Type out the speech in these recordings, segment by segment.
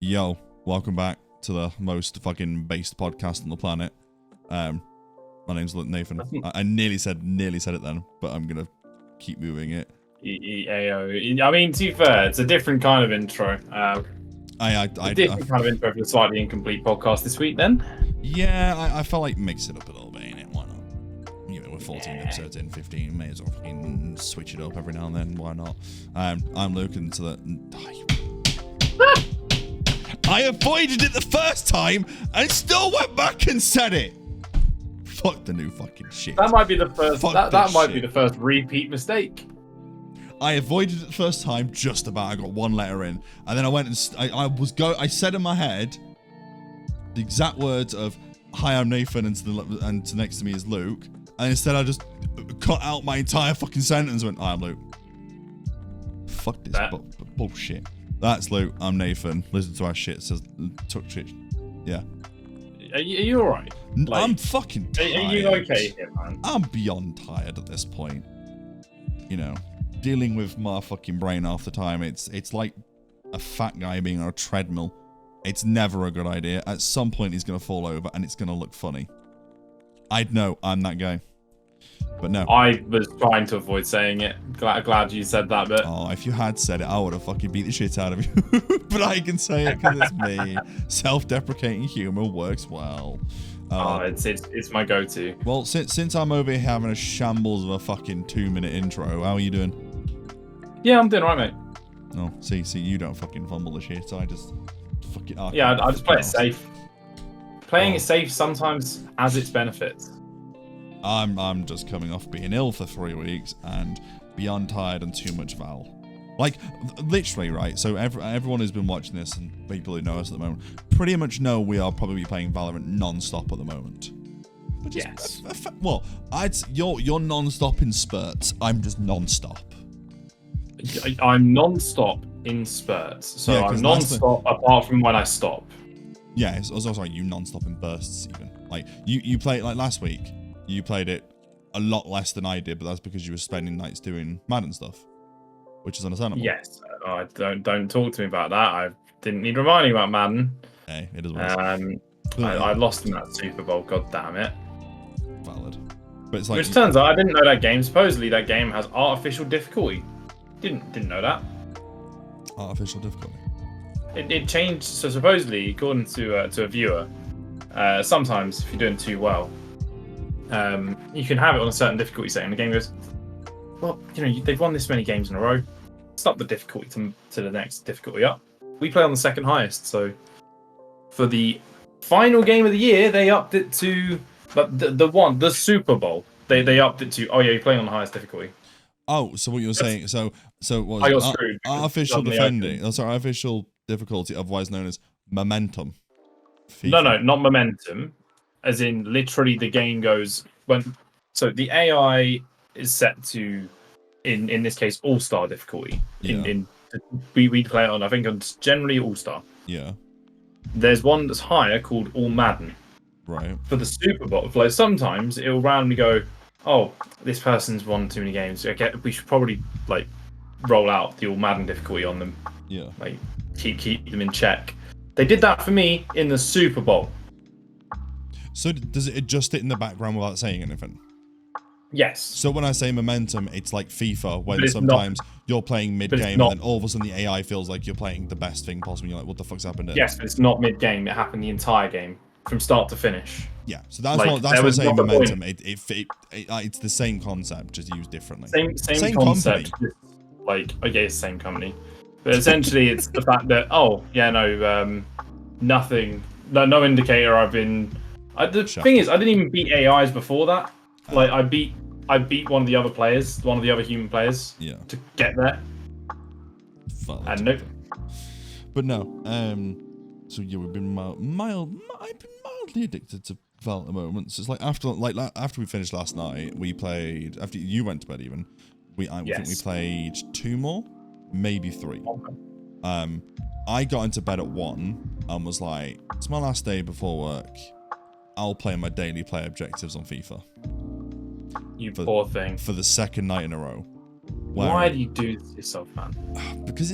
Yo, welcome back to the most fucking based podcast on the planet. My name's Nathan. I nearly said it then, but I'm gonna keep moving it. I mean, to be fair, it's a different kind of intro. Different kind of intro for the slightly incomplete podcast this week, then. Yeah, I felt like mix it up a little bit, innit? Why not? You know, we're 14 episodes in, 15. May as well fucking switch it up every now and then. Why not? I'm Luke, and to the. I avoided it the first time and still went back and said it. Fuck the new fucking shit. That might be the first. That might be the first repeat mistake. I avoided it the first time, just about. I got one letter in, and then I went and I said in my head the exact words of "Hi, I'm Nathan," and to next to me is Luke, and instead I just cut out my entire fucking sentence and went, "Hi, I'm Luke." Fuck this bullshit. That's Luke. I'm Nathan. Listen to our shit. Says took shit. Yeah. Are you alright? Like, I'm fucking tired. Are you okay here, man? I'm beyond tired at this point. You know, dealing with my fucking brain half the time. It's like a fat guy being on a treadmill. It's never a good idea. At some point, he's gonna fall over, and it's gonna look funny. I'd know. I'm that guy. But no. I was trying to avoid saying it. Glad you said that bit. Oh, if you had said it, I would have fucking beat the shit out of you. But I can say it because it's me. Self-deprecating humor works well. It's my go-to. Well, since I'm over here having a shambles of a fucking 2-minute intro, how are you doing? Yeah, I'm doing alright, mate. No, see, you don't fucking fumble the shit. I just fucking. Yeah, I just play it safe. Playing it safe sometimes has its benefits. I'm just coming off being ill for 3 weeks and beyond tired and too much Val. Like, literally, right? So everyone who's been watching this and people who know us at the moment pretty much know we are probably playing Valorant non-stop at the moment. But just, yes. Well, you're non-stop in spurts. I'm just non-stop. I'm non-stop in spurts. So yeah, I'm non-stop apart from when I stop. Yeah, I was sorry, you non-stop in bursts even. Like, you play, like last week, you played it a lot less than I did, but that's because you were spending nights doing Madden stuff, which is understandable. Yes, don't talk to me about that. I didn't need reminding about Madden. Hey, it is what it is. I lost in that Super Bowl. God damn it. Valid. But it's like, which turns out I didn't know that game. Supposedly that game has artificial difficulty. Didn't know that. Artificial difficulty. It changed. So supposedly, according to a viewer, sometimes if you're doing too well. You can have it on a certain difficulty setting. The game goes, well, you know, they've won this many games in a row. Stop the difficulty to the next difficulty up. We play on the second highest, so for the final game of the year, they upped it to the Super Bowl. They upped it to you're playing on the highest difficulty. Oh, so what you're saying? So what I got was screwed. Artificial defending? Oh, sorry, artificial difficulty, otherwise known as momentum. FIFA. No, not momentum. As in, literally, the game goes when. So the AI is set to, in this case, all-star difficulty. Yeah. We play it on, I think, on generally all-star. Yeah. There's one that's higher called All Madden. Right. For the Super Bowl, like sometimes it will randomly go, oh, this person's won too many games. Okay, we should probably like roll out the All Madden difficulty on them. Yeah. Like keep them in check. They did that for me in the Super Bowl. So does it adjust it in the background without saying anything? Yes. So when I say momentum, it's like FIFA, when sometimes you're playing mid-game and then all of a sudden the AI feels like you're playing the best thing possible. You're like, what the fuck's happened here? Yes, but it's not mid-game. It happened the entire game, from start to finish. Yeah, so that's what I'm saying, momentum. It's the same concept, just used differently. Same concept. Like, okay, it's the same company. But essentially it's the fact that, nothing, no indicator I've been... the thing is, I didn't even beat AIs before that. Like, I beat one of the other players, one of the other human players, to get there. And nope. But no, so yeah, we've been I've been mildly addicted to Val at the moment. So it's like after we finished last night, we played, after you went to bed even, I think we played 2 more, maybe 3. Okay. I got into bed at 1 and was like, it's my last day before work. I'll play my daily play objectives on FIFA. Poor thing. For the second night in a row. Why do you do this to yourself, man? Because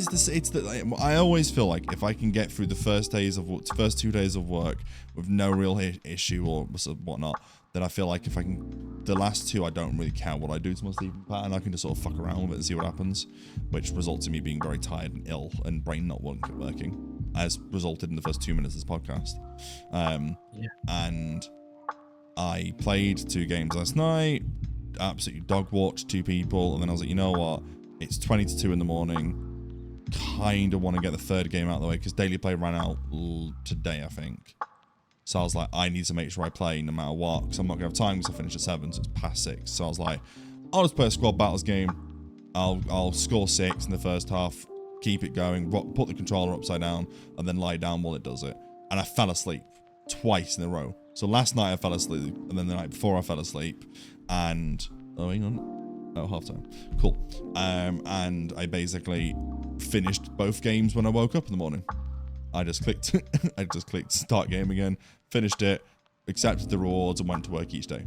I always feel like if I can get through the first 2 days of work with no real issue or whatnot, then I feel like if I can, the last 2, I don't really care what I do to my sleeping pattern. I can just sort of fuck around with it and see what happens, which results in me being very tired and ill and brain not working, as resulted in the first 2 minutes of this podcast. And I played 2 games last night, absolutely dog watched 2 people, and then I was like, you know what? It's 20 to 2 in the morning. Kind of want to get the 3rd game out of the way because daily play ran out today, I think. So I was like, I need to make sure I play no matter what because I'm not going to have time because I finished at 7, so it's past 6. So I was like, I'll just play a squad battles game. I'll score 6 in the first half, keep it going, put the controller upside down, and then lie down while it does it. And I fell asleep twice in a row. So last night I fell asleep, and then the night before I fell asleep, and hang on, halftime, cool. And I basically finished both games when I woke up in the morning. I just clicked start game again, finished it, accepted the rewards, and went to work each day.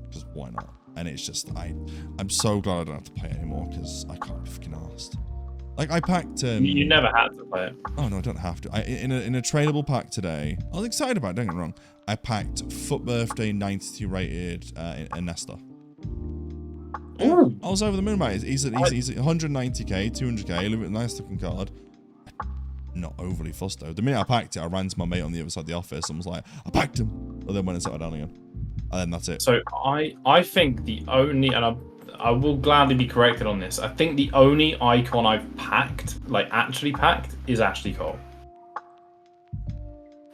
Because why not? And it's just I'm so glad I don't have to play it anymore because I can't be freaking arsed. Like I packed. You never had to play it. Oh no, I don't have to. In a tradable pack today, I was excited about it, don't get me wrong. I packed Foot Birthday 92 rated Nesta. Ooh. I was over the moon about it. He's 190k, 200k, nice looking card. Not overly fussed though. The minute I packed it, I ran to my mate on the other side of the office and was like, I packed him. And then went and sat it down again. And then that's it. So I think the only, and I will gladly be corrected on this, I think the only icon I've packed, like actually packed, is Ashley Cole.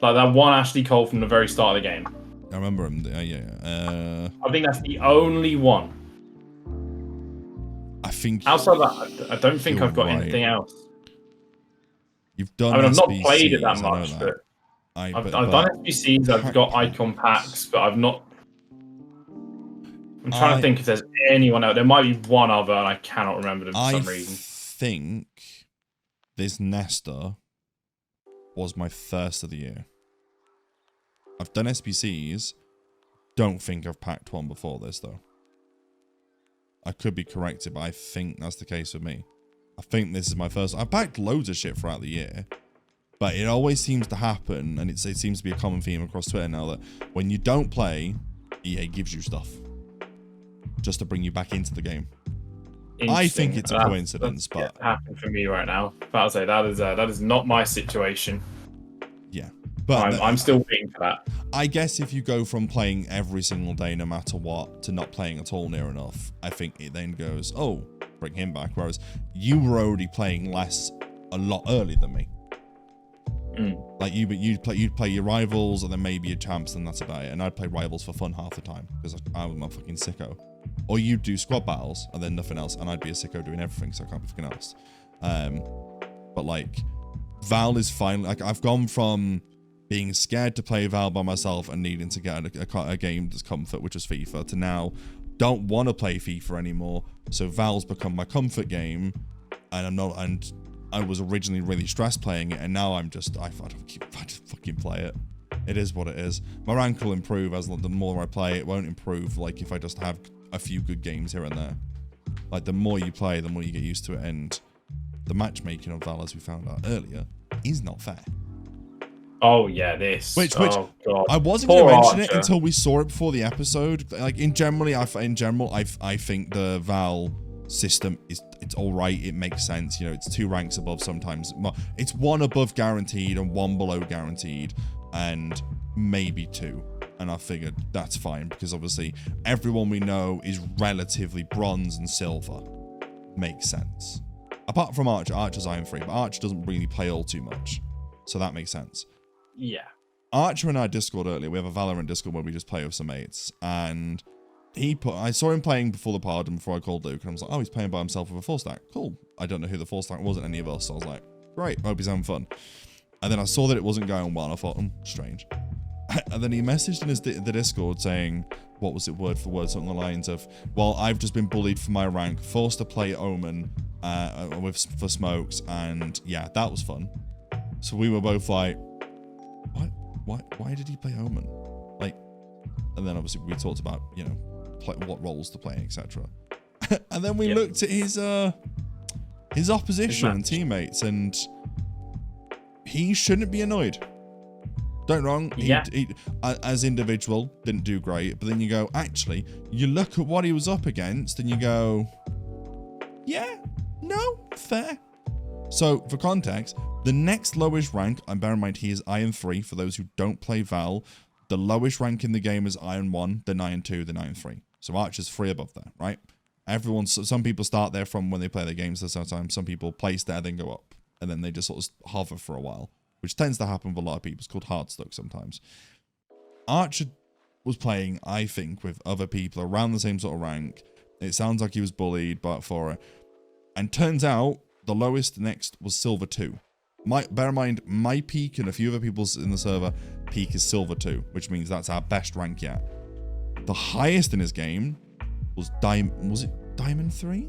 Like that one Ashley Cole from the very start of the game. I remember him. Yeah. I think that's the only one. I think outside of that, I don't think I've got anything else. You've done. I mean, I've not SBCs, played it that much, but I've done SBCs. I've got icon packs, but I've not. I'm trying to think if there's anyone else. There might be one other, and I cannot remember them for some reason. I think this Nesta was my first of the year. I've done SBCs. Don't think I've packed one before this though. I could be corrected, but I think that's the case with me. I think this is my first. I've packed loads of shit throughout the year, but it always seems to happen, and it seems to be a common theme across Twitter now that when you don't play, EA gives you stuff just to bring you back into the game. I think it's a coincidence, but happened for me right now. But I'll say that is not my situation. Yeah, but I'm still waiting for that. I guess if you go from playing every single day, no matter what, to not playing at all near enough, I think it then goes, oh, bring him back. Whereas you were already playing less a lot earlier than me. Like you'd play your rivals and then maybe your champs, and that's about it. And I'd play rivals for fun half the time because I was my fucking sicko. Or you'd do squad battles and then nothing else, and I'd be a sicko doing everything, so I can't be fucking asked. But like, Val is finally like, I've gone from being scared to play Val by myself and needing to get a game that's comfort, which is FIFA, to now don't want to play FIFA anymore. So Val's become my comfort game, and I was originally really stressed playing it, and now I just fucking play it. It is what it is. My rank will improve as the more I play. It won't improve like if I just have a few good games here and there. Like the more you play, the more you get used to it, and the matchmaking on Val, as we found out earlier, is not fair. Oh yeah, this. Which oh, God. I wasn't going to mention it until we saw it before the episode. Like in general, I think the Val system it's all right. It makes sense. You know, it's 2 ranks above sometimes. It's 1 above guaranteed and 1 below guaranteed, and maybe 2. And I figured that's fine because obviously everyone we know is relatively bronze and silver. Makes sense. Apart from Archer. Archer's Iron 3, but Archer doesn't really play all too much, so that makes sense. Yeah. Archer and I Discord earlier. We have a Valorant Discord where we just play with some mates, and I saw him playing before the pod and before I called Luke, and I was like, oh, he's playing by himself with a 4-stack. Cool. I don't know who the 4-stack wasn't any of us, so I was like, great, I hope he's having fun. And then I saw that it wasn't going well, and I thought, strange. And then he messaged in the Discord saying, what was it, word for word, something along the lines of, well, I've just been bullied for my rank, forced to play Omen for smokes, and yeah, that was fun. So we were both like, what? Why did he play Omen? Like, and then obviously we talked about, you know, what roles to play, etc. And then we Yeah. looked at his opposition and teammates, and he shouldn't be annoyed. Don't get me wrong, he, as individual, didn't do great, but then you go, actually, you look at what he was up against, and you go, yeah, no, fair. So, for context, the next lowest rank, and bear in mind he is Iron 3, for those who don't play Val, the lowest rank in the game is Iron 1, then Iron 2, then Iron 3. So Archer's 3 above there, right? Some people start there from when they play their games, sometimes some people place there, then go up, and then they just sort of hover for a while, which tends to happen with a lot of people. It's called hard stuck sometimes. Archer was playing, I think, with other people around the same sort of rank. It sounds like he was bullied, but for it. And turns out, the lowest next was Silver 2. Bear in mind, my peak and a few other people's in the server, peak is Silver 2, which means that's our best rank yet. The highest in his game was Diamond 3?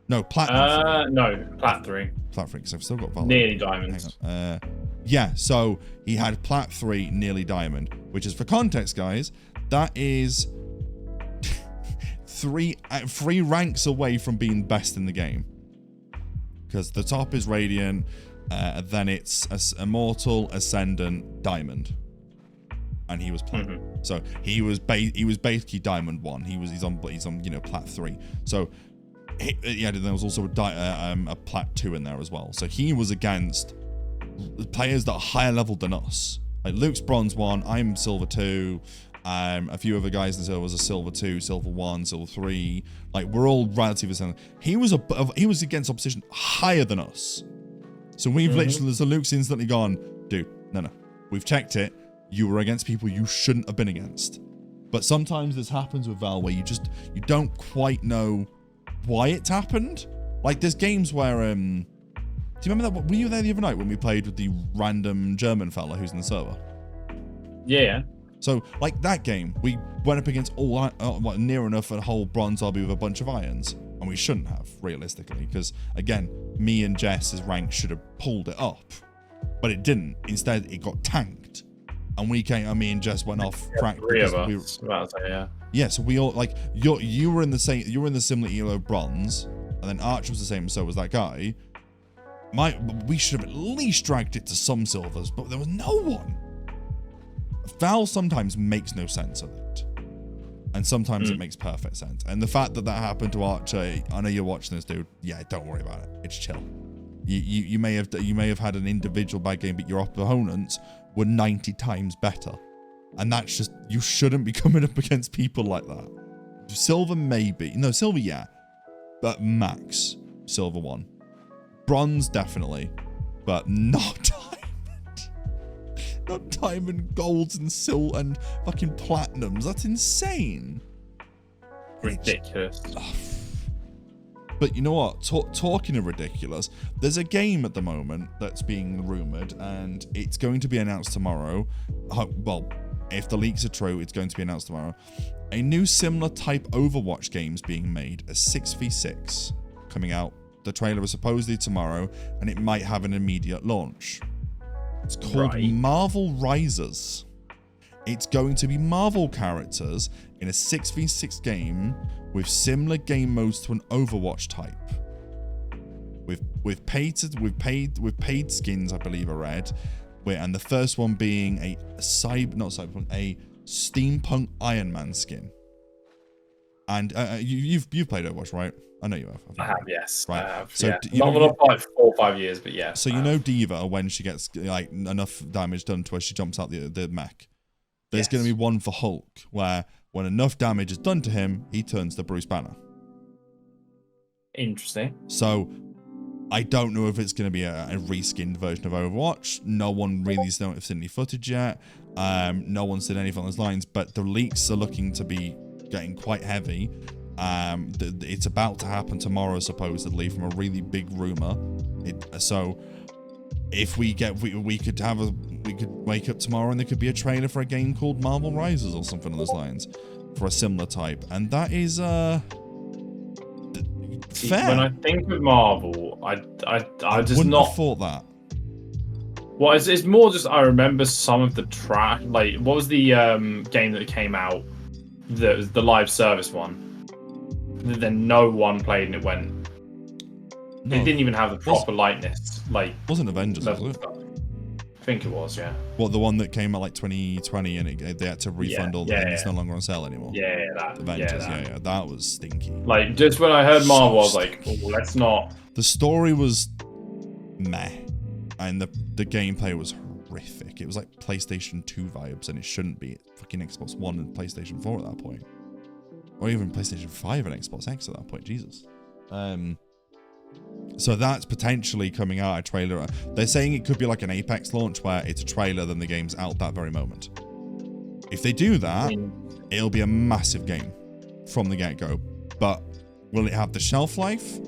No, Platinum 3. No, Plat 3. Plat 3, because I've still got Valor. Nearly Diamonds. Yeah, so he had Plat 3, nearly Diamond, which is, for context, guys, that is three ranks away from being best in the game. Because the top is Radiant, then it's Immortal, Ascendant, Diamond. And he was Platinum. Mm-hmm. So he was basically Diamond 1. He's on Plat 3. So there was also a Plat 2 in there as well. So he was against players that are higher level than us. Like Luke's Bronze 1, I'm Silver 2. A few other guys in the server was a Silver 2, Silver 1, Silver 3. Like, we're all relatively similar. He was against opposition higher than us. So we've literally, so Luke's instantly gone, dude, no. We've checked it. You were against people you shouldn't have been against. But sometimes this happens with Val where you don't quite know why it's happened. Like, there's games where, do you remember that? Were you there the other night when we played with the random German fella who's in the server? Yeah. So, like that game, we went up against near enough a whole bronze lobby with a bunch of irons. And we shouldn't have, realistically. Because, again, me and Jess's rank should have pulled it up. But it didn't. Instead, it got tanked. And me and Jess went off track. Three of us. Yeah, so we all, like, you were in the similar elo of bronze. And then Archer was the same, so was that guy. We should have at least dragged it to some silvers, but there was no one. Val sometimes makes no sense of it. And sometimes it makes perfect sense. And the fact that happened to Archer, I know you're watching this, dude. Yeah, don't worry about it. It's chill. You may have had an individual bad game, but your opponents were 90 times better. And that's just, you shouldn't be coming up against people like that. Silver maybe. No, Silver, yeah. But max Silver 1. Bronze, definitely. But not Diamond. Not Diamond, Golds, and Silver, and fucking Platinums. That's insane. Ridiculous. But you know what? Talking of ridiculous, there's a game at the moment that's being rumoured, and it's going to be announced tomorrow. Well, if the leaks are true, it's going to be announced tomorrow. A new similar type Overwatch game's being made, a 6v6, coming out. The trailer is supposedly tomorrow, and it might have an immediate launch. It's called Marvel Risers. It's going to be Marvel characters in a 6v6 game with similar game modes to an Overwatch type. With paid skins, I believe I read. And the first one being a steampunk Iron Man skin. And you've played Overwatch, right? I know you have. I have, yes. Right. I have, so yeah. Not like 4 or 5 years, but yeah. So you know D.Va, when she gets like enough damage done to her, she jumps out the mech. There's going to be one for Hulk, where when enough damage is done to him, he turns to Bruce Banner. Interesting. So I don't know if it's going to be a reskinned version of Overwatch. No one really has seen any footage yet. No one's said anything on those lines, but the leaks are looking to be getting quite heavy. It's about to happen tomorrow, supposedly, from a really big rumor. So if we could wake up tomorrow and there could be a trailer for a game called Marvel Risers or something on those lines for a similar type, and that is fair. When I think of Marvel, I just wouldn't not have thought that. Well, it's more just I remember some of the track. Like, what was the game that came out? The live service one. then no one played and it went. No, It didn't even have the proper lightness. Like, wasn't Avengers, was level it? stuff. I think it was, yeah. What, the one that came out like 2020 and they had to refund all the things. It's no longer on sale anymore. Yeah, that. Avengers, yeah, that was stinky. Like, just when I heard Marvel, I was like, oh, let's not. The story was meh, and the gameplay was horrific. It was like PlayStation 2 vibes, and it shouldn't be. Fucking Xbox One and PlayStation 4 at that point, or even PlayStation 5 and Xbox X at that point. Jesus. So that's potentially coming out a trailer. They're saying it could be like an Apex launch where it's a trailer, then the game's out that very moment. If they do that, it'll be a massive game from the get-go. But will it have the shelf life?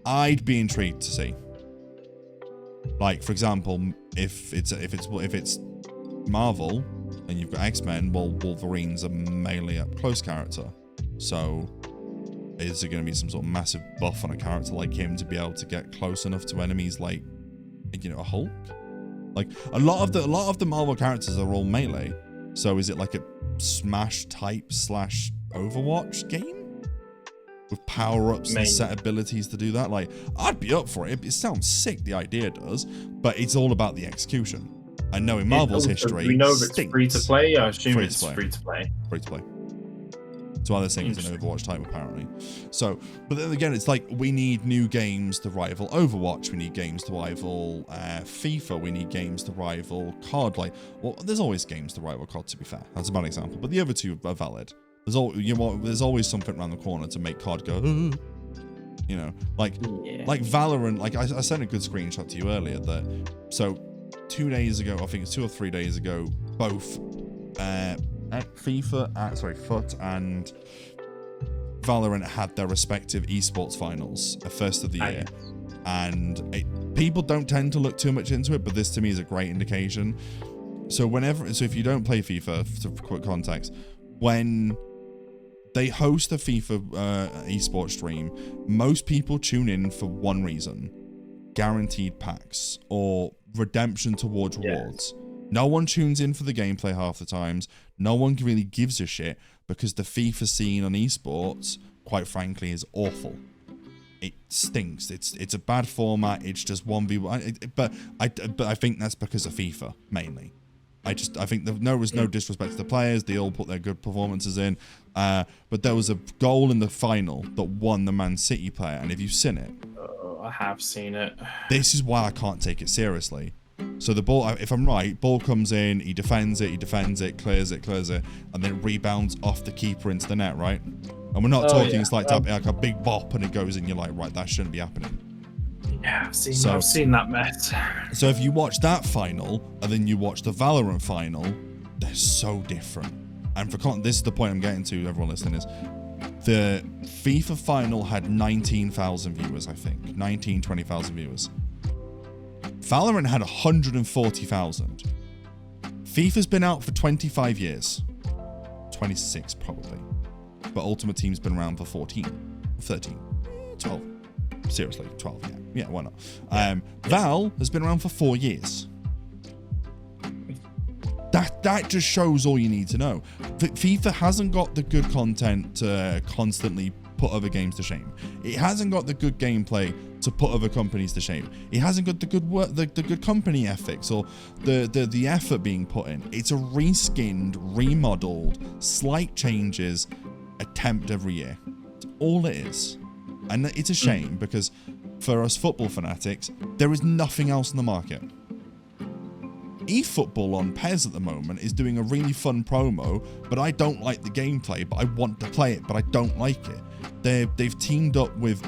I'd be intrigued to see. Like, for example, if it's Marvel and you've got X-Men, well, Wolverine's a melee up close character. So is there going to be some sort of massive buff on a character like him to be able to get close enough to enemies like, you know, a Hulk? Like a lot of the Marvel characters are all melee. So is it like a Smash type / Overwatch game with power-ups and set abilities to do that? Like, I'd be up for it. It sounds sick, the idea does, but it's all about the execution. And knowing Marvel's history, we know if it's free to play. I assume it's free to play. Free to play. So other things in Overwatch type apparently. So, but then again, it's like we need new games to rival Overwatch. We need games to rival FIFA. We need games to rival COD. Like, well, there's always games to rival COD. To be fair, that's a bad example. But the other two are valid. There's always something around the corner to make COD go. You know, like Valorant. Like I sent a good screenshot to you earlier. So 2 days ago, I think it's 2 or 3 days ago, both. FUT and Valorant had their respective esports finals, first of the year, and people don't tend to look too much into it, but this to me is a great indication. So if you don't play FIFA, for quick context, when they host a FIFA esports stream, most people tune in for one reason: guaranteed packs or redemption towards rewards. No one tunes in for the gameplay half the times. No one really gives a shit because the FIFA scene on esports, quite frankly, is awful. It stinks. It's a bad format. It's just 1v1. But I think that's because of FIFA mainly. I think there was no disrespect to the players. They all put their good performances in. But there was a goal in the final that won the Man City player. And if you've seen it, I have seen it. This is why I can't take it seriously. So the ball, if I'm right, ball comes in, he defends it, clears it, and then it rebounds off the keeper into the net, right? And we're not talking, it's like a big bop and it goes in, you're like, right, that shouldn't be happening. Yeah, I've seen that mess. So if you watch that final, and then you watch the Valorant final, they're so different. And this is the point I'm getting to, everyone listening, is the FIFA final had 19,000 viewers, I think. 20,000 viewers. Valorant had 140,000. FIFA's been out for 25 years. 26 probably. But Ultimate Team's been around for 13, 12. Seriously, 12, yeah. Yeah, why not? Val has been around for 4 years. That just shows all you need to know. FIFA hasn't got the good content to constantly put other games to shame. It hasn't got the good gameplay to put other companies to shame. It hasn't got the good work, the good company ethics, or the effort being put in. It's a reskinned, remodeled, slight changes attempt every year. That's all it is. And it's a shame because for us football fanatics, there is nothing else in the market. eFootball on PES at the moment is doing a really fun promo, but I don't like the gameplay, but I want to play it, but I don't like it. They've teamed up with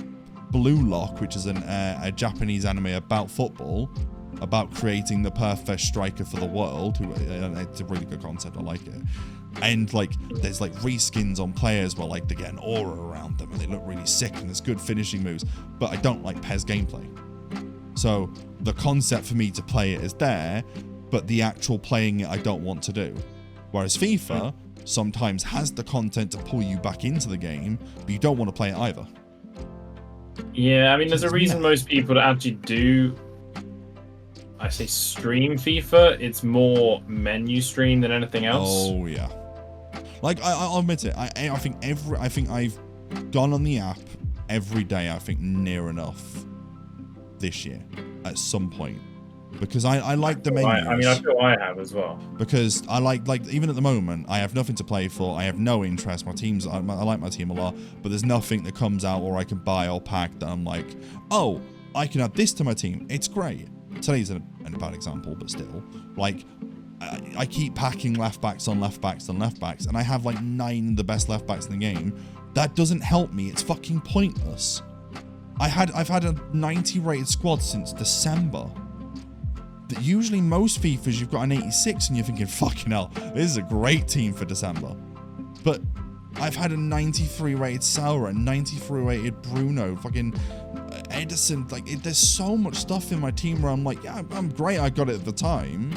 Blue Lock, which is a Japanese anime about football, about creating the perfect striker for the world. It's a really good concept, I like it. And like there's like reskins on players where like they get an aura around them and they look really sick and there's good finishing moves, but I don't like PES gameplay. So the concept for me to play it is there, but the actual playing it I don't want to do. Whereas FIFA sometimes has the content to pull you back into the game, but you don't want to play it either. Yeah, I mean, there's a reason most people that actually do, I say, stream FIFA. It's more menu stream than anything else. Oh yeah. Like I'll admit it. I think I've gone on the app every day, I think, near enough this year at some point. Because I like the menus. I mean, I feel I have as well. Because I like even at the moment, I have nothing to play for. I have no interest. My teams, I like my team a lot, but there's nothing that comes out or I can buy or pack that I'm like, oh, I can add this to my team. It's great. Today's a bad example, but still, like, I keep packing left backs on left backs on left backs, and I have like 9 of the best left backs in the game. That doesn't help me. It's fucking pointless. I've had a 90 rated squad since December. Usually most FIFAs you've got an 86 and you're thinking, fucking hell, this is a great team for December. But I've had a 93 rated Saura, a 93 rated Bruno, fucking Edison. Like, there's so much stuff in my team where I'm like, yeah, I'm great, I got it at the time,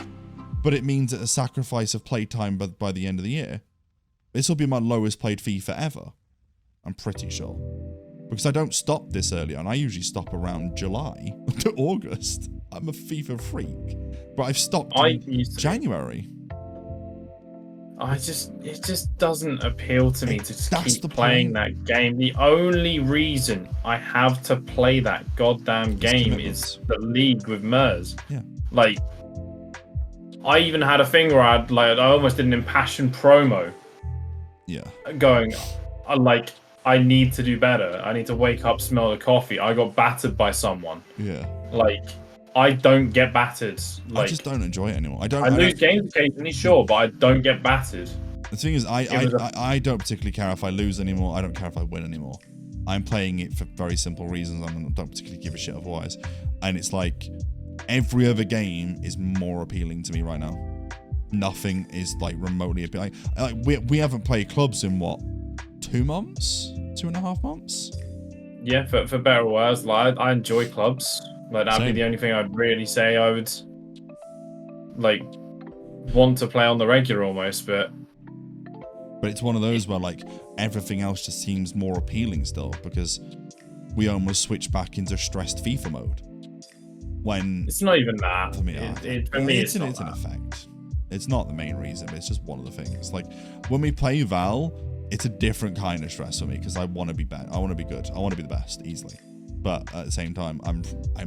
but it means at a sacrifice of playtime by the end of the year. This will be my lowest played FIFA ever. I'm pretty sure. Because I don't stop this early on. I usually stop around July to August. I'm a FIFA freak. But I've stopped in January. It just doesn't appeal to me to keep playing that game. The only reason I have to play that goddamn game is the league with Mers. Yeah. Like, I even had a thing where I almost did an impassioned promo. Yeah. Going, I need to do better. I need to wake up, smell the coffee. I got battered by someone. Yeah. Like, I don't get battered. Like, I just don't enjoy it anymore. I lose games occasionally, sure, but I don't get battered. The thing is, I don't particularly care if I lose anymore. I don't care if I win anymore. I'm playing it for very simple reasons. I don't particularly give a shit otherwise. And it's like, every other game is more appealing to me right now. Nothing is like remotely appealing. Like we haven't played clubs in what? 2 months? 2.5 months? Yeah, for better or worse, like, I enjoy clubs. Like, that'd be the only thing I'd really say I would, like, want to play on the regular almost, but it's one of those where, like, everything else just seems more appealing still, because we almost switch back into stressed FIFA mode. When it's not even that. For me, it's an effect. It's not the main reason, but it's just one of the things. Like, when we play Val, it's a different kind of stress for me because I want to be better. I want to be good. I want to be the best easily. But at the same time, I'm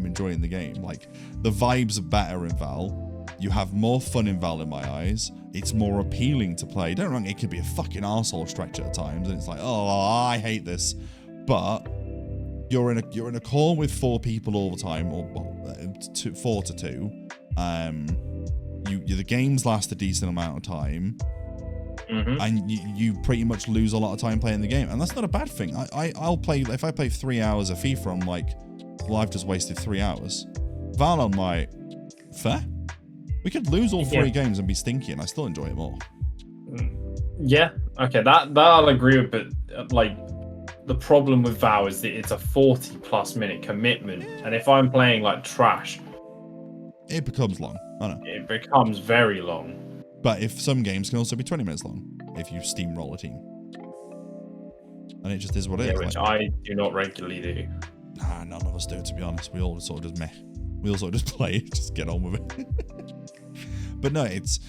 enjoying the game. Like, the vibes are better in Val. You have more fun in Val in my eyes. It's more appealing to play. Don't get me wrong, it could be a fucking arsehole stretch at times, and it's like, oh, I hate this. But you're in a call with 4 people all the time, or 4 to 2. The games last a decent amount of time. Mm-hmm. And you pretty much lose a lot of time playing the game, and that's not a bad thing. I'll play, if I play 3 hours of FIFA, I'm like, well, I've just wasted 3 hours. Val, I'm like, fair. We could lose all 3 games and be stinky, and I still enjoy it more. Yeah, okay, that I'll agree with, but like, the problem with Val is that it's a 40+ minute commitment, and if I'm playing like trash, it becomes long. I know. It becomes very long. But if some games can also be 20 minutes long, if you steamroll a team. And it just is what it is. Which I do not regularly do. Nah, none of us do, to be honest. We all sort of just meh. We all sort of just play it, just get on with it. But no, it's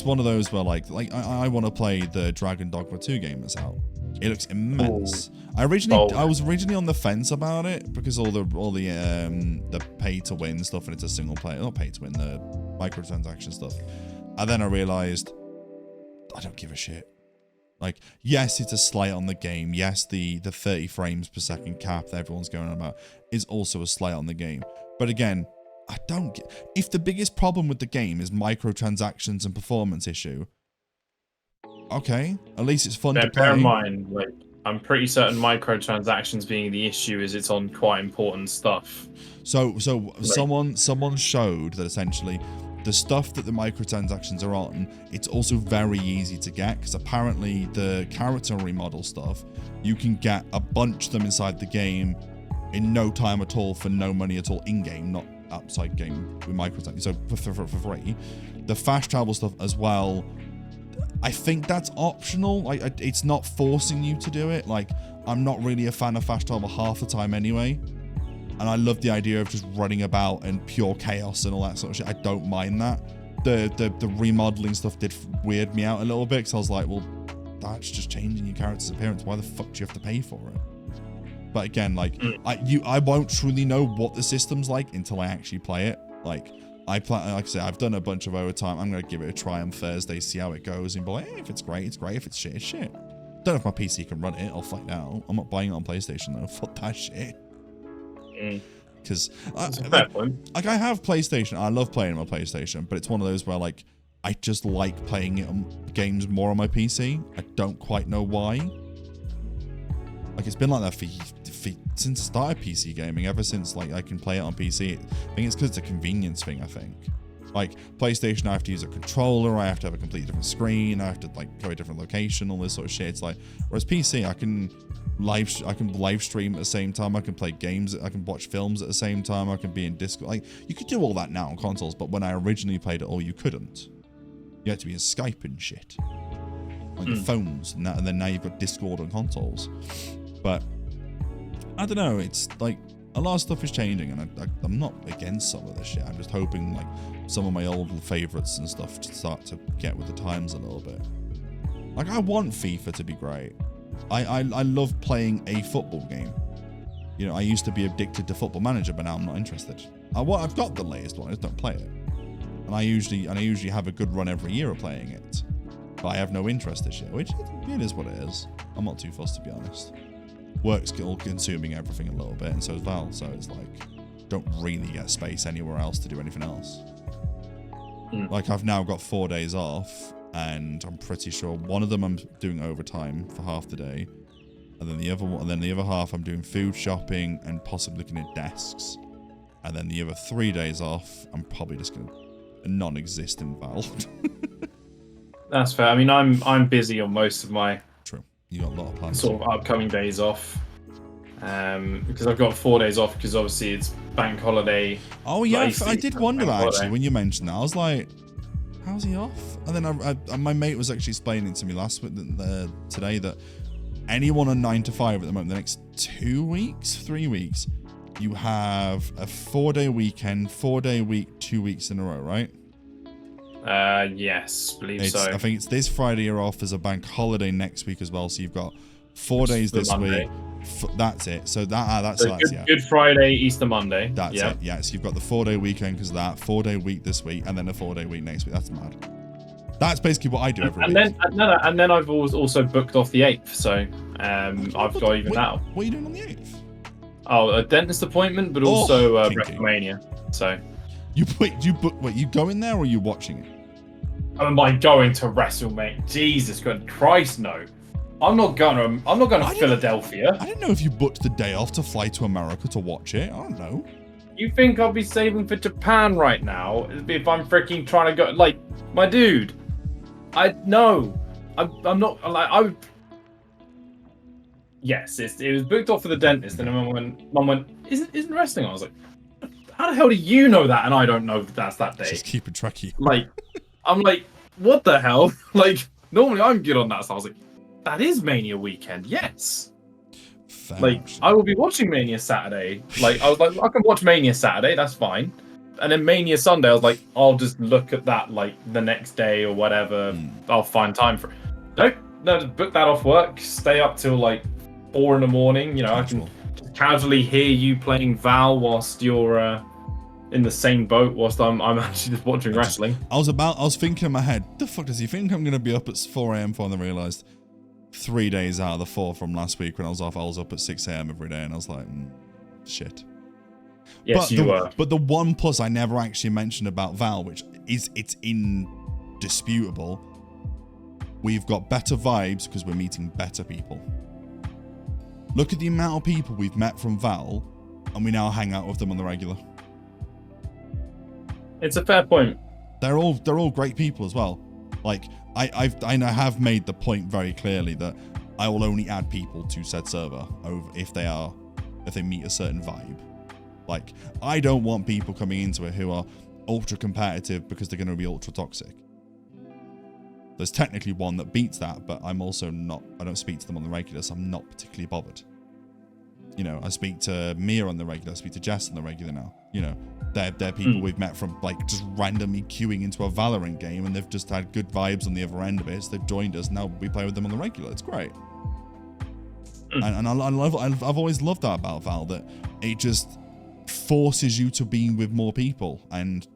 one of those where like I want to play the Dragon Dogma 2 game that's out. It looks immense. I was originally on the fence about it because all the pay to win stuff, and it's a single player, not pay to win, the microtransaction stuff. And then I realized I don't give a shit. Like, yes, it's a slight on the game. Yes, the 30 frames per second cap that everyone's going on about is also a slight on the game. But again, I don't get... If the biggest problem with the game is microtransactions and performance issue, okay, at least it's fun to play. Bear in mind, like, I'm pretty certain microtransactions being the issue is it's on quite important stuff. So like, someone showed that essentially the stuff that the microtransactions are on, it's also very easy to get, because apparently the character remodel stuff, you can get a bunch of them inside the game in no time at all for no money at all in-game, not outside game with microtransactions, so for free. The fast travel stuff as well, I think that's optional. Like, it's not forcing you to do it. Like, I'm not really a fan of fast travel half the time anyway. And I love the idea of just running about and pure chaos and all that sort of shit. I don't mind that. The remodeling stuff did weird me out a little bit, because I was like, well, that's just changing your character's appearance. Why the fuck do you have to pay for it? But again, like, I won't truly know what the system's like until I actually play it. Like I said, I've done a bunch of overtime. I'm gonna give it a try on Thursday, see how it goes, and be like, hey, if it's great, it's great. If it's shit, it's shit. Don't know if my PC can run it. I'll find out. I'm not buying it on PlayStation though. Fuck that shit. Because like I have PlayStation. I love playing on my PlayStation, but it's one of those where like I just like playing it on games more on my PC. I don't quite know why. Like it's been like that for since I started PC gaming. Ever since like I can play it on PC. I think it's because it's a convenience thing. I think. Like PlayStation, I have to use a controller. I have to have a completely different screen. I have to like go to a different location. All this sort of shit. It's like, whereas PC, I can live stream at the same time. I can play games. I can watch films at the same time. I can be in Discord. Like you could do all that now on consoles, but when I originally played it, you couldn't. You had to be in Skype and shit on your phones, and then now you've got Discord on consoles. But I don't know. It's like a lot of stuff is changing, and I'm not against some of this shit. I'm just hoping like some of my old favorites and stuff to start to get with the times a little bit. Like I want FIFA to be great. I love playing a football game. You know, I used to be addicted to Football Manager, but now I'm not interested. I've got the latest one. I just don't play it. And I usually have a good run every year of playing it, but I have no interest this year, which it is what it is. I'm not too fussed, to be honest. Work's all consuming everything a little bit, and so is Val. So it's like, don't really get space anywhere else to do anything else. Like I've now got 4 days off, and I'm pretty sure one of them I'm doing overtime for half the day, and then the other half I'm doing food shopping and possibly looking at desks, and then the other 3 days off I'm probably just gonna non-exist in Val. That's fair. I mean, I'm busy on most of my You got a lot of plans. Sort of upcoming days off. Because I've got 4 days off because obviously it's bank holiday. Oh yeah, I did wonder that actually when you mentioned that. I was like, how's he off? And then my mate was actually explaining to me today that anyone on 9 to 5 at the moment, the next 3 weeks, you have a 4-day weekend, 4-day week, 2 weeks in a row, right? Yes, believe so. I think it's this Friday you're off. There's a bank holiday next week as well, so you've got 4 days this week. That's it. So that's Good Friday, Easter Monday. That's it. Yeah. So you've got the 4-day weekend because of that. 4-day week this week, and then a 4-day week next week. That's mad. That's basically what I do every week. And then I've also booked off the 8th. So I've got even that. What are you doing on the 8th? Oh, a dentist appointment, but also WrestleMania. So you go in there or are you watching it? Am I going to WrestleMania? Jesus Christ, no! I'm not going to Philadelphia. I didn't know if you booked the day off to fly to America to watch it. I don't know. You think I'll be saving for Japan right now if I'm freaking trying to go? Like, my dude, I'm not like I would. Yes, it was booked off for the dentist, and then Mum went, "Isn't wrestling?" I was like, "How the hell do you know that?" And I don't know if that's that day. Just keeping track of you. Like, I'm like, what the hell? Like, normally I'm good on that. So I was like, that is Mania weekend. Yes. Fair, like, actually. I will be watching Mania Saturday. Like, I was like, I can watch Mania Saturday. That's fine. And then Mania Sunday, I was like, I'll just look at that like the next day or whatever. I'll find time for it. No, just book that off work. Stay up till like 4 a.m. You know, Casual. I can casually hear you playing Val whilst you're in the same boat whilst I'm actually just watching wrestling. I was thinking in my head, the fuck does he think I'm gonna be up at 4 a.m. for? And then realised 3 days out of the 4 from last week when I was off, I was up at 6 a.m. every day, and I was like, shit. Yes, you were. But the one plus I never actually mentioned about Val, which it's indisputable, we've got better vibes because we're meeting better people. Look at the amount of people we've met from Val, and we now hang out with them on the regular. It's a fair point. They're all great people as well. Like I have made the point very clearly that I will only add people to said server if they meet a certain vibe. Like I don't want people coming into it who are ultra competitive because they're going to be ultra toxic. There's technically one that beats that, but I'm also not. I don't speak to them on the regular, so I'm not particularly bothered. you know, I speak to Mia on the regular, I speak to Jess on the regular now. You know, they're people we've met from like just randomly queuing into a Valorant game, and they've just had good vibes on the other end of it. So they've joined us. Now we play with them on the regular. It's great. And I've always loved that about Val, that it just forces you to be with more people. And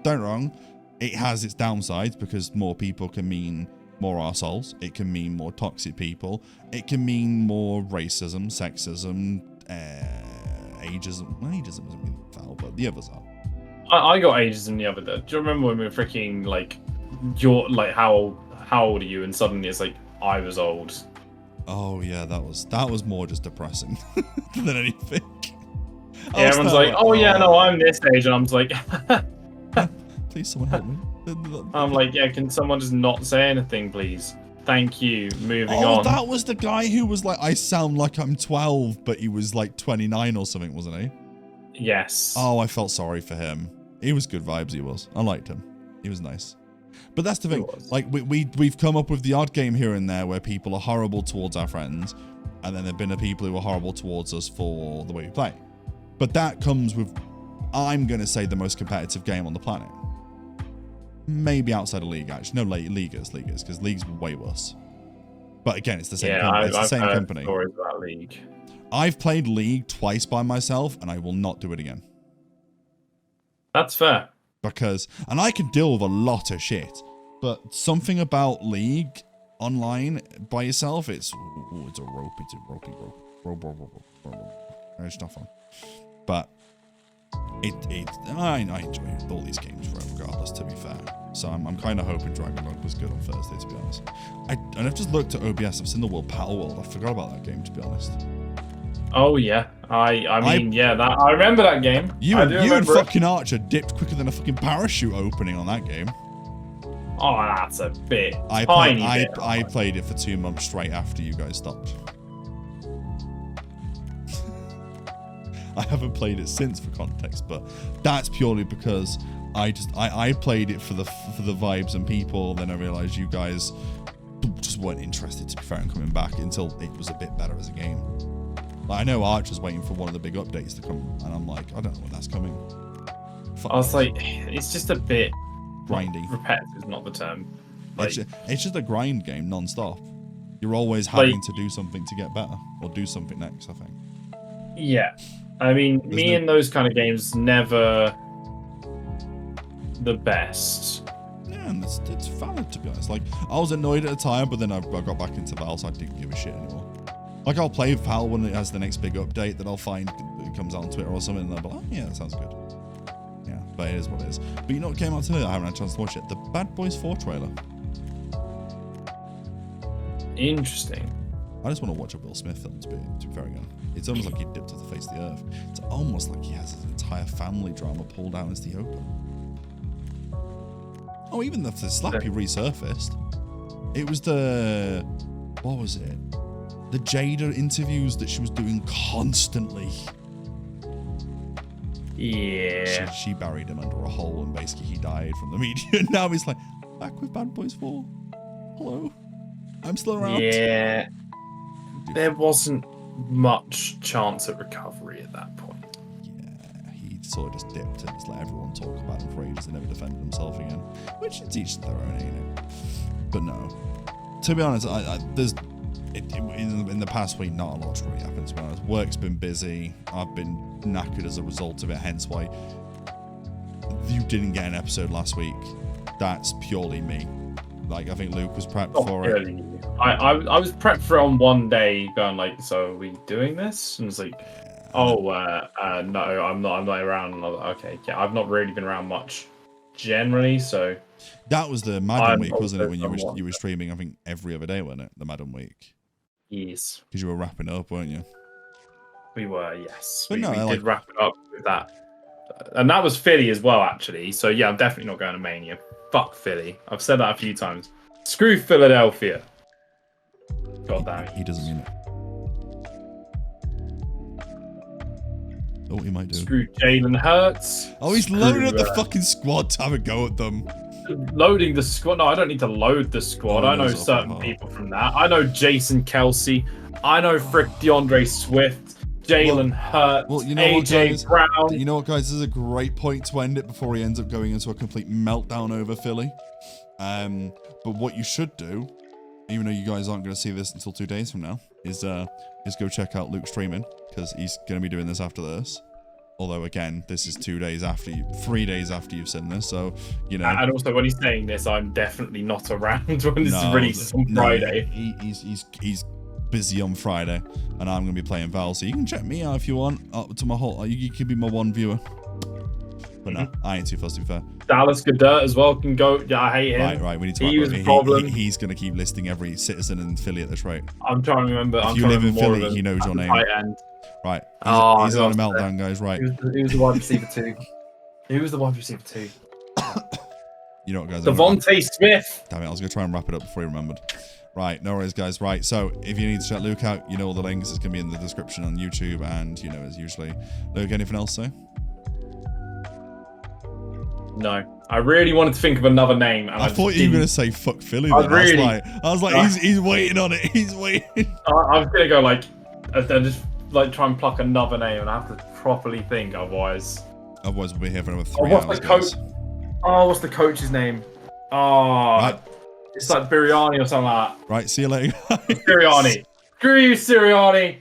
don't wrong, it has its downsides, because more people can mean more arseholes. It can mean more toxic people. It can mean more racism, sexism, ageism. Well, ageism isn't really foul, but the others are. I got ageism the other day. Do you remember when we were freaking like, you're like, how old are you? And suddenly it's like, I was old. Oh yeah, that was more just depressing than anything. Yeah, everyone's like, oh yeah, no, I'm this age, and I'm just like, please someone help me. I'm like, yeah, can someone just not say anything, please? Thank you. Moving on. Oh, that was the guy who was like, I sound like I'm 12, but he was like 29 or something, wasn't he? Yes. Oh, I felt sorry for him. He was good vibes, he was. I liked him. He was nice. But that's the thing. Like, we've come up with the odd game here and there where people are horrible towards our friends, and then there have been the people who are horrible towards us for the way we play. But that comes with, I'm going to say, the most competitive game on the planet. Maybe outside of League, actually. No, League is, because League's way worse. But again, it's the same company. It's the same company. Stories about League. I've played League twice by myself, and I will not do it again. That's fair. Because, and I can deal with a lot of shit, but something about League online by yourself, it's a ropey. It's not fun. But I enjoy all these games regardless, to be fair. So I'm kind of hoping Dragon Log was good on Thursday, to be honest. And I've just looked at OBS. I've seen the World Battle World. I forgot about that game, to be honest. Oh yeah, I mean that I remember that game. You and fucking Archer dipped quicker than a fucking parachute opening on that game. Oh, that's a bit. I played it for 2 months straight after you guys stopped. I haven't played it since, for context, but that's purely because I played it for the vibes and people. Then I realized you guys just weren't interested, to be fair, in coming back until it was a bit better as a game. Like, I know Archer's waiting for one of the big updates to come, and I'm like, I don't know when that's coming. I was like, it's just a bit grindy. Repetitive is not the term. Like, it's just a grind game, non-stop. You're always having to do something to get better, or do something next, I think. Yeah. I mean, in those kind of games, never the best. Yeah, and it's valid, to be honest. Like, I was annoyed at the time, but then I got back into Val, so I didn't give a shit anymore. Like, I'll play Val when it has the next big update that I'll find it comes out on Twitter or something, and I'll be like, oh, yeah, that sounds good. Yeah, but it is what it is. But you know what came out today? I haven't had a chance to watch it. The Bad Boys 4 trailer. Interesting. I just want to watch a Will Smith film, to be fair again. It's almost like he dipped off the face of the earth. It's almost like he has his entire family drama pulled out into the open. Oh, even the Slappy resurfaced. It was the... What was it? The Jada interviews that she was doing constantly. Yeah. She buried him under a hole, and basically he died from the media. And now he's like, back with Bad Boys 4. Hello. I'm still around. Yeah. There wasn't much chance at recovery at that point. Yeah, he sort of just dipped and just let everyone talk about him for ages and never defended himself again. Which is each their own, ain't it? But no. To be honest, there's... in the past week, not a lot's really happened, to be honest. Work's been busy. I've been knackered as a result of it, hence why you didn't get an episode last week. That's purely me. Like, I think Luke was prepped for it. I was prepped for it on one day, going like, so are we doing this? And it's like, no, I'm not around. And I was like, okay, yeah, I've not really been around much generally, so... That was the Madden week, wasn't it, when you were streaming, I think, every other day, wasn't it? The Madden week. Yes. Because you were wrapping up, weren't you? We were, yes. But we did wrap it up with that. And that was Philly as well, actually. So, yeah, I'm definitely not going to Mania. Fuck Philly. I've said that a few times. Screw Philadelphia. God damn it. He doesn't mean it. Oh, he might do. Screw Jalen Hurts. Oh, he's loading up the fucking squad to have a go at them. Loading the squad? No, I don't need to load the squad. I know certain people from that. I know Jason Kelsey. I know frick DeAndre Swift. Jalen Hurts, well, you know what, AJ guys? Brown. You know what, guys? This is a great point to end it before he ends up going into a complete meltdown over Philly. But what you should do, even though you guys aren't going to see this until 2 days from now, is go check out Luke streaming, because he's going to be doing this after this. Although, again, this is 2 days after 3 days after you've seen this, so, you know. And also, when he's saying this, I'm definitely not around when this is released on Friday. He's busy on Friday, and I'm going to be playing Val, so you can check me out if you want. To my whole, you can be my one viewer. But no, I ain't too fussed, to be fair. Dallas Goddard as well can go. Yeah, I hate him. Right. We need to. He was a problem. He's going to keep listing every citizen in Philly at this rate. I'm trying to remember. If you live in Philly, he knows your name. Right. He's on a meltdown, guys. Right. He was the wide receiver too. Who was the wide receiver too? You know what, guys? Devontae Smith. Damn it! I was going to try and wrap it up before he remembered. Right, no worries, guys. Right, so if you need to check Luke out, you know all the links. It's going to be in the description on YouTube, and you know as usually. Luke, anything else to say? No, I really wanted to think of another name. And I thought you were going to say "fuck Philly." I was like, he's waiting on it. He's waiting. I was going to go like, and just like try and pluck another name, and I have to properly think. Otherwise we'll be here for another 3 what's hours. the coach? Guys. Oh, what's the coach's name? Oh, Right. It's like Biryani or something like that. Right, see you later. Sirianni. Screw you, Sirianni.